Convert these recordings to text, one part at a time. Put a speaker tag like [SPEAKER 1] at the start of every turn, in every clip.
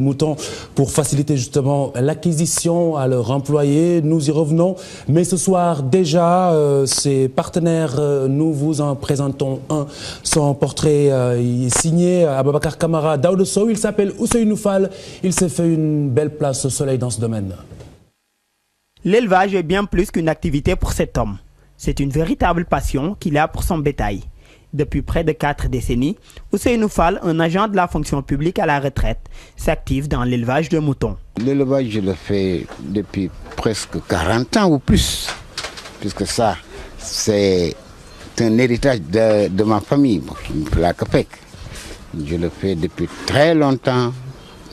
[SPEAKER 1] moutons pour faciliter justement l'acquisition à leurs employés. Nous y revenons. Mais ce soir déjà, ses partenaires, nous vous en présentons un. Son portrait est signé Ababakar Camara Daouda Sow. Il s'appelle Ousseynou Fall. Il s'est fait une belle place au soleil dans ce domaine.
[SPEAKER 2] L'élevage est bien plus qu'une activité pour cet homme. C'est une véritable passion qu'il a pour son bétail. Depuis près de 4 décennies, Ousseynou Fall, un agent de la fonction publique à la retraite, s'active dans l'élevage de moutons. L'élevage,
[SPEAKER 3] je le fais depuis presque 40 ans ou plus, puisque ça, c'est un héritage de ma famille, la CAPEC. Je le fais depuis très longtemps.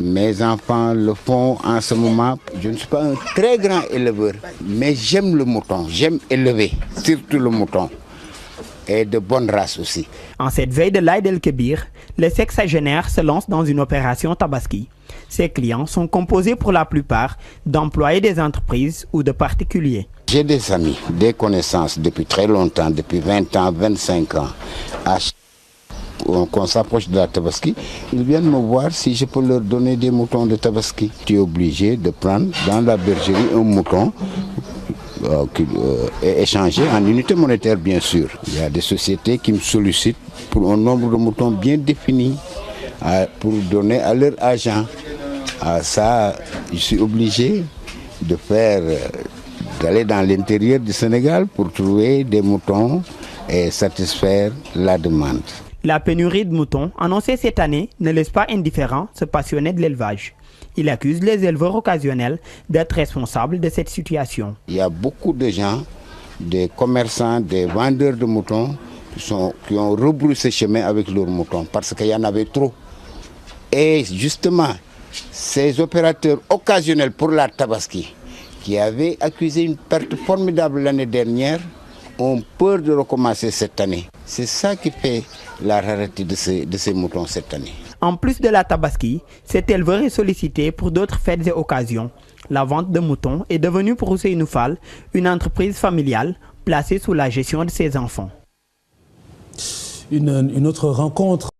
[SPEAKER 3] Mes enfants le font en ce moment. Je ne suis pas un très grand éleveur, mais j'aime le mouton, j'aime élever, surtout le mouton, et de bonne race aussi.
[SPEAKER 2] En cette veille de l'Aïd el-Kébir, le sexagénaire se lance dans une opération Tabaski. Ses clients sont composés pour la plupart d'employés des entreprises ou de particuliers.
[SPEAKER 3] J'ai des amis, des connaissances depuis très longtemps, depuis 20 ans, 25 ans. Qu'on s'approche de la Tabaski, ils viennent me voir si je peux leur donner des moutons de Tabaski. Tu es obligé de prendre dans la bergerie un mouton et échanger en unité monétaire, bien sûr. Il y a des sociétés qui me sollicitent pour un nombre de moutons bien défini pour donner à leur agent. Ça, je suis obligé d'aller dans l'intérieur du Sénégal pour trouver des moutons et satisfaire la demande.
[SPEAKER 2] La pénurie de moutons annoncée cette année ne laisse pas indifférent ce passionné de l'élevage. Il accuse les éleveurs occasionnels d'être responsables de cette situation.
[SPEAKER 3] Il y a beaucoup de gens, des commerçants, des vendeurs de moutons qui ont rebroussé chemin avec leurs moutons parce qu'il y en avait trop. Et justement, ces opérateurs occasionnels pour la Tabaski qui avaient accusé une perte formidable l'année dernière ont peur de recommencer cette année. C'est ça qui fait la rareté de ces moutons cette année.
[SPEAKER 2] En plus de la Tabaski, cet éleveur est sollicité pour d'autres fêtes et occasions. La vente de moutons est devenue pour Ousseynou Fall une entreprise familiale placée sous la gestion de ses enfants.
[SPEAKER 1] Une autre rencontre.